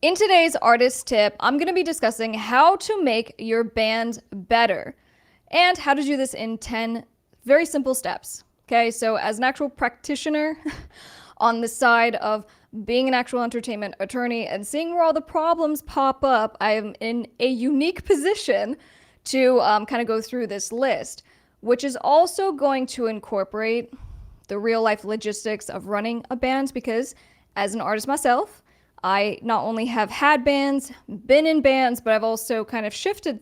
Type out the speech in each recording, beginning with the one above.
In today's artist tip, I'm going to be discussing how to make your band better and how to do this in 10 very simple steps. Okay, so as an actual practitioner on the side of being an actual entertainment attorney and seeing where all the problems pop up, I am in a unique position to kind of go through this list, which is also going to incorporate the real life logistics of running a band, because as an artist myself, I not only have had bands, been in bands, but I've also kind of shifted,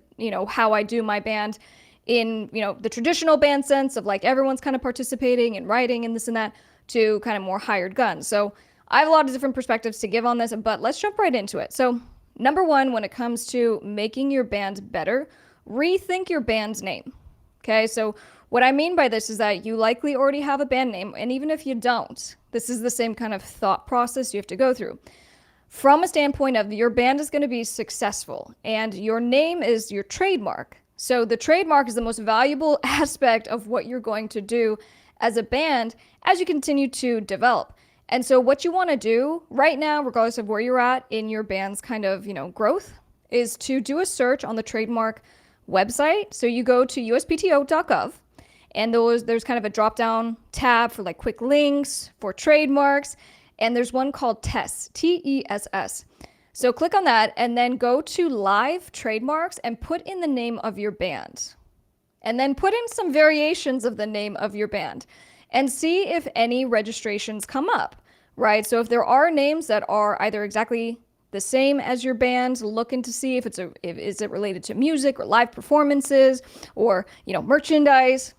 how I do my band in, the traditional band sense of like everyone's kind of participating and writing and this and that, to kind of more hired guns. So I have a lot of different perspectives to give on this, but let's jump right into it. So number one, when it comes to making your band better, rethink your band's name. Okay, so what I mean by this is that you likely already have a band name, and even if you don't, this is the same kind of thought process you have to go through. From a standpoint of your band is going to be successful and your name is your trademark. So the trademark is the most valuable aspect of what you're going to do as a band as you continue to develop. And so what you want to do right now, regardless of where you're at in your band's kind of, growth, is to do a search on the trademark website. So you go to uspto.gov and there's kind of a drop down tab for like quick links for trademarks. And there's one called TESS, T-E-S-S. So click on that and then go to live trademarks and put in the name of your band. And then put in some variations of the name of your band and see if any registrations come up, right? So if there are names that are either exactly the same as your band, looking to see if is it related to music or live performances or, merchandise.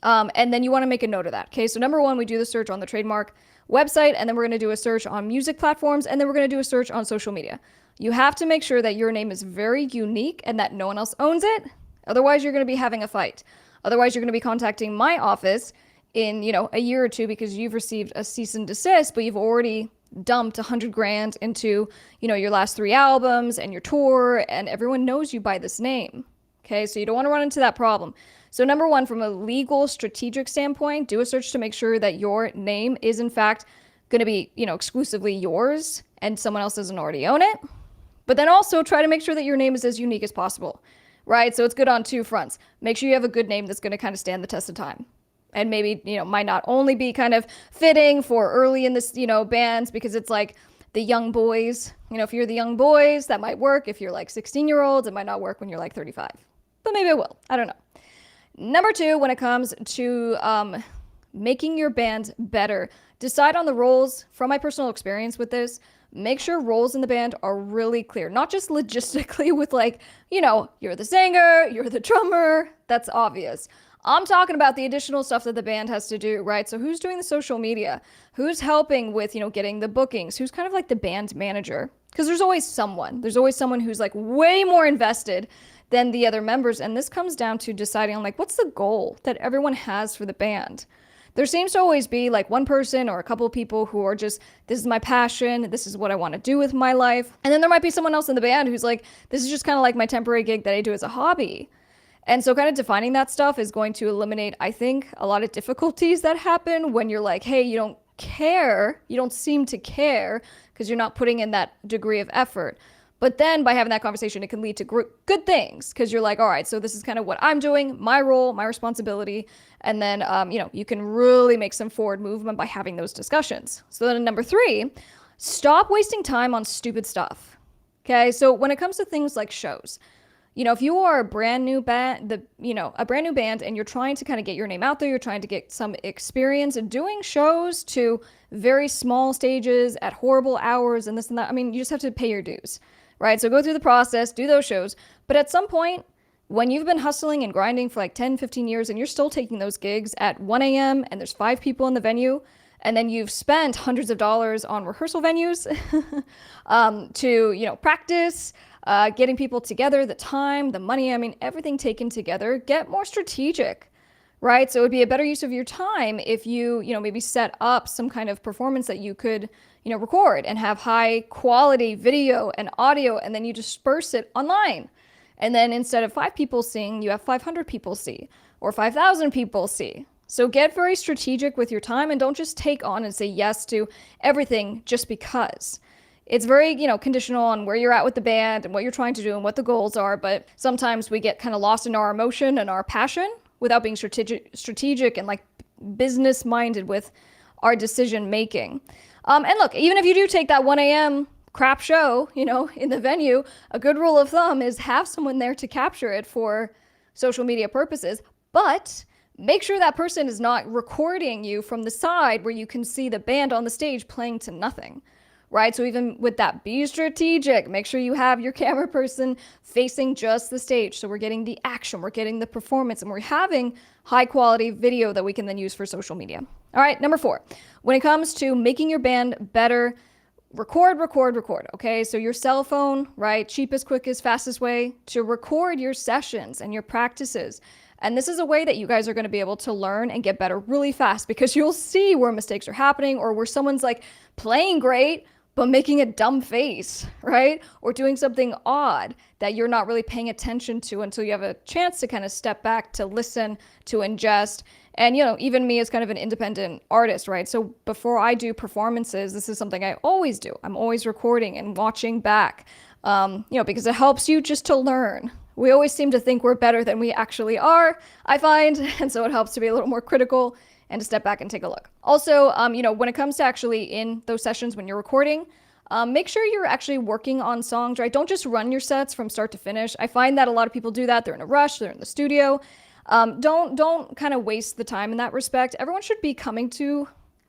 And then you want to make a note of that. Okay, so number one, we do the search on the trademark website, and then we're going to do a search on music platforms, and then we're going to do a search on social media. You have to make sure that your name is very unique and that no one else owns it. Otherwise, you're going to be having a fight. Otherwise, you're going to be contacting my office in, a year or two because you've received a cease and desist, but you've already dumped 100 grand into, your last 3 albums and your tour, and everyone knows you by this name. Okay, so you don't want to run into that problem. So number one, from a legal strategic standpoint, do a search to make sure that your name is in fact going to be, exclusively yours and someone else doesn't already own it. But then also try to make sure that your name is as unique as possible, right? So it's good on 2 fronts. Make sure you have a good name that's going to kind of stand the test of time. And maybe, might not only be kind of fitting for early in this, bands, because it's like the young boys. If you're the young boys, that might work. If you're like 16-year-olds, it might not work when you're like 35. But maybe it will. I don't know. Number 2, when it comes to making your band better, decide on the roles. From my personal experience with this, make sure roles in the band are really clear. Not just logistically with like, you're the singer, you're the drummer, that's obvious. I'm talking about the additional stuff that the band has to do, right? So who's doing the social media? Who's helping with, getting the bookings? Who's kind of like the band manager? Because there's always someone. There's always someone who's like way more invested than the other members. And this comes down to deciding on like, what's the goal that everyone has for the band? There seems to always be like one person or a couple of people who are just, this is my passion, this is what I want to do with my life. And then there might be someone else in the band who's like, this is just kind of like my temporary gig that I do as a hobby. And so kind of defining that stuff is going to eliminate, I think, a lot of difficulties that happen when you're like, hey, you don't care, you don't seem to care because you're not putting in that degree of effort. But then by having that conversation, it can lead to good things because you're like, all right, so this is kind of what I'm doing, my role, my responsibility. And then, you can really make some forward movement by having those discussions. So then number 3, stop wasting time on stupid stuff. Okay, so when it comes to things like shows, if you are a brand new band, and you're trying to kind of get your name out there, you're trying to get some experience doing shows to very small stages at horrible hours and this and that. You just have to pay your dues. Right? So go through the process, do those shows. But at some point, when you've been hustling and grinding for like 10, 15 years and you're still taking those gigs at 1 a.m. and there's 5 people in the venue, and then you've spent hundreds of dollars on rehearsal venues to, practice, getting people together, the time, the money, everything taken together, get more strategic. Right? So it would be a better use of your time if you, maybe set up some kind of performance that you could, record and have high quality video and audio, and then you disperse it online. And then instead of 5 people seeing, you have 500 people see, or 5,000 people see. So get very strategic with your time and don't just take on and say yes to everything just because. It's very, conditional on where you're at with the band and what you're trying to do and what the goals are. But sometimes we get kind of lost in our emotion and our passion without being strategic and like business minded with our decision making. And look, even if you do take that 1 a.m. crap show, in the venue, a good rule of thumb is have someone there to capture it for social media purposes. But make sure that person is not recording you from the side where you can see the band on the stage playing to nothing, right? So even with that, be strategic. Make sure you have your camera person facing just the stage. So we're getting the action, we're getting the performance, and we're having high quality video that we can then use for social media. All right, number 4, when it comes to making your band better, record, okay? So your cell phone, right? Cheapest, quickest, fastest way to record your sessions and your practices. And this is a way that you guys are going to be able to learn and get better really fast, because you'll see where mistakes are happening or where someone's like playing great, but making a dumb face, right? Or doing something odd that you're not really paying attention to until you have a chance to kind of step back, to listen, to ingest. And, even me as kind of an independent artist, right? So before I do performances, this is something I always do. I'm always recording and watching back, because it helps you just to learn. We always seem to think we're better than we actually are, I find. And so it helps to be a little more critical and to step back and take a look. Also, when it comes to actually in those sessions when you're recording, make sure you're actually working on songs, right? Don't just run your sets from start to finish. I find that a lot of people do that. They're in a rush, they're in the studio. Don't kind of waste the time in that respect. Everyone should be coming to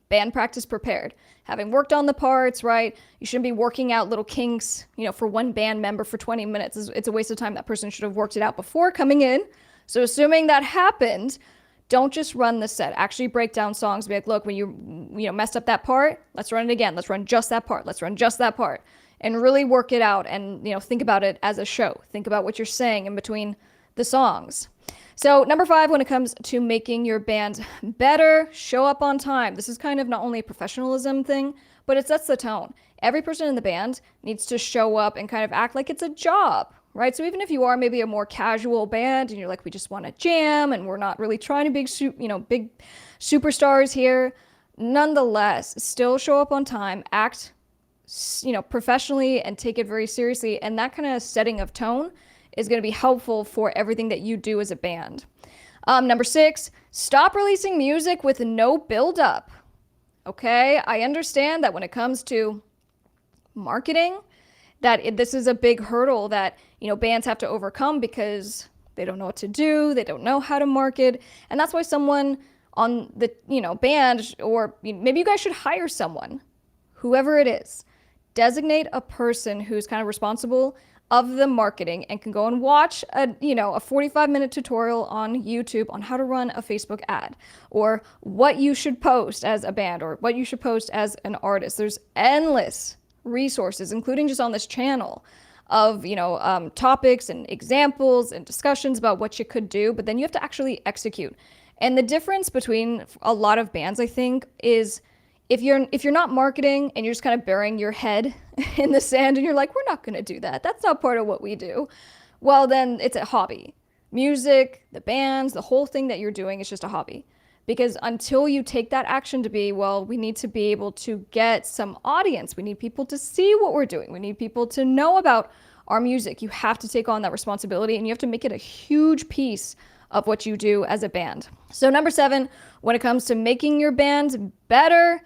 band practice prepared, having worked on the parts, right? You shouldn't be working out little kinks, for one band member for 20 minutes. It's a waste of time. That person should have worked it out before coming in. So assuming that happened, don't just run the set. Actually break down songs. Be like, look, when you messed up that part, let's run it again. Let's run just that part. Let's run just that part. And really work it out and, think about it as a show. Think about what you're saying in between the songs. So number 5, when it comes to making your band better, show up on time. This is kind of not only a professionalism thing, but it sets the tone. Every person in the band needs to show up and kind of act like it's a job, right? So even if you are maybe a more casual band and you're like, we just want to jam and we're not really trying to big superstars here, nonetheless, still show up on time, act, professionally and take it very seriously. And that kind of setting of tone is going to be helpful for everything that you do as a band. Number 6, stop releasing music with no buildup. Okay, I understand that when it comes to marketing, that this is a big hurdle that, bands have to overcome because they don't know what to do, they don't know how to market, and that's why someone on the, band, or maybe you guys should hire someone, whoever it is, designate a person who's kind of responsible of the marketing and can go and watch a 45-minute tutorial on YouTube on how to run a Facebook ad, or what you should post as a band, or what you should post as an artist. There's endless resources, including just on this channel, of topics and examples and discussions about what you could do, but then you have to actually execute. And the difference between a lot of bands, I think, is if you're not marketing and you're just kind of burying your head in the sand and you're like, we're not going to do that, that's not part of what we do, well, then it's a hobby. Music, the bands, the whole thing that you're doing is just a hobby. Because until you take that action to be, well, we need to be able to get some audience, we need people to see what we're doing, we need people to know about our music, you have to take on that responsibility and you have to make it a huge piece of what you do as a band. So number 7, when it comes to making your band better,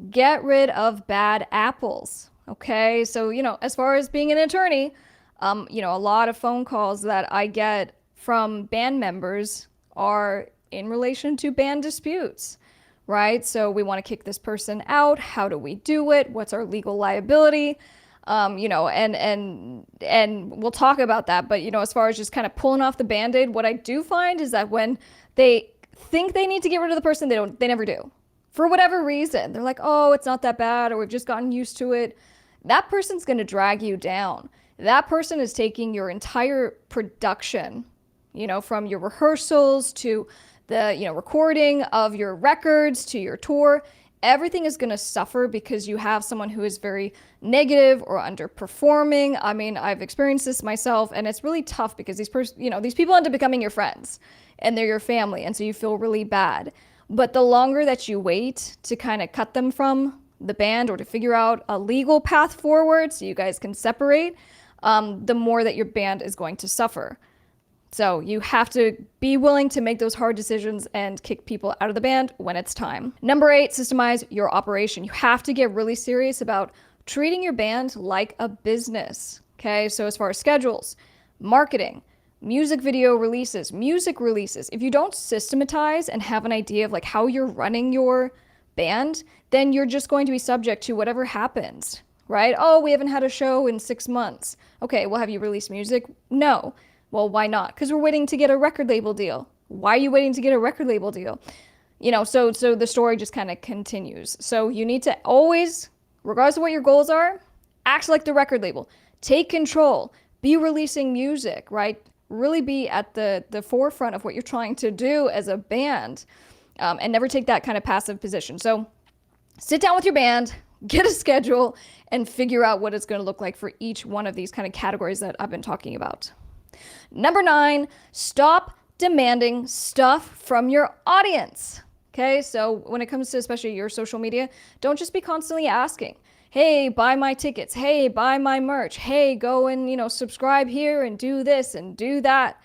get rid of bad apples. Okay, so as far as being an attorney, a lot of phone calls that I get from band members are in relation to band disputes, right? So we want to kick this person out. How do we do it? What's our legal liability? And we'll talk about that. But as far as just kind of pulling off the Band-Aid, what I do find is that when they think they need to get rid of the person, they never do. For whatever reason, they're like, oh, it's not that bad, or we've just gotten used to it. That person's going to drag you down. That person is taking your entire production, from your rehearsals to the, recording of your records to your tour. Everything is going to suffer because you have someone who is very negative or underperforming. I mean, I've experienced this myself, and it's really tough because these people end up becoming your friends and they're your family. And so you feel really bad. But the longer that you wait to kind of cut them from the band or to figure out a legal path forward so you guys can separate, the more that your band is going to suffer. So you have to be willing to make those hard decisions and kick people out of the band when it's time. Number 8, systemize your operation. You have to get really serious about treating your band like a business. Okay, so as far as schedules, marketing, music video releases, music releases, if you don't systematize and have an idea of like how you're running your band, then you're just going to be subject to whatever happens, right? Oh, we haven't had a show in 6 months. Okay, well, have you released music? No. Well, why not? Because we're waiting to get a record label deal. Why are you waiting to get a record label deal? You know, so the story just kind of continues. So you need to always, regardless of what your goals are, act like the record label. Take control. Be releasing music, right? Really be at the forefront of what you're trying to do as a band, and never take that kind of passive position. So sit down with your band, get a schedule, and figure out what it's going to look like for each one of these kind of categories that I've been talking about. Number 9, stop demanding stuff from your audience. Okay, so when it comes to especially your social media, don't just be constantly asking, hey, buy my tickets, hey, buy my merch, hey, go and, subscribe here and do this and do that.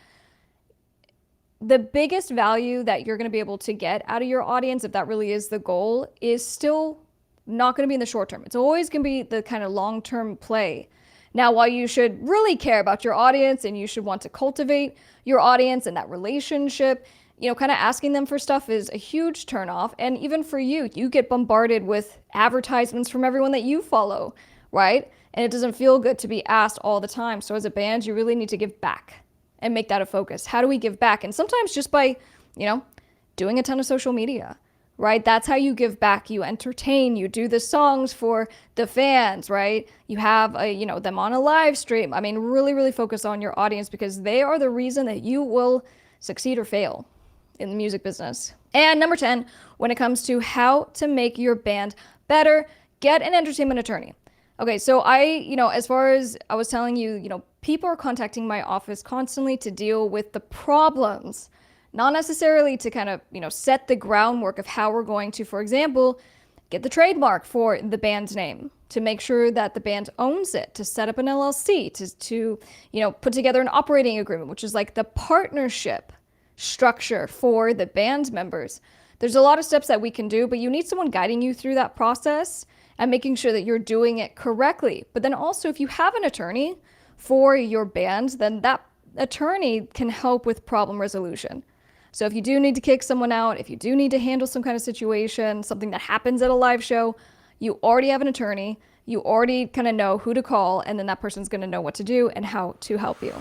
The biggest value that you're going to be able to get out of your audience, if that really is the goal, is still not going to be in the short term. It's always going to be the kind of long-term play. Now, while you should really care about your audience and you should want to cultivate your audience and that relationship, kind of asking them for stuff is a huge turnoff. And even for you, you get bombarded with advertisements from everyone that you follow, right? And it doesn't feel good to be asked all the time. So as a band, you really need to give back and make that a focus. How do we give back? And sometimes just by, doing a ton of social media. Right? That's how you give back. You entertain, you do the songs for the fans, right? You have, them on a live stream. I mean, really, really focus on your audience because they are the reason that you will succeed or fail in the music business. And number 10, when it comes to how to make your band better, get an entertainment attorney. Okay, so as far as I was telling you, people are contacting my office constantly to deal with the problems. Not necessarily to kind of, set the groundwork of how we're going to, for example, get the trademark for the band's name, to make sure that the band owns it, to set up an LLC, to put together an operating agreement, which is like the partnership structure for the band members. There's a lot of steps that we can do, but you need someone guiding you through that process and making sure that you're doing it correctly. But then also, if you have an attorney for your band, then that attorney can help with problem resolution. So if you do need to kick someone out, if you do need to handle some kind of situation, something that happens at a live show, you already have an attorney, you already kind of know who to call, and then that person's going to know what to do and how to help you.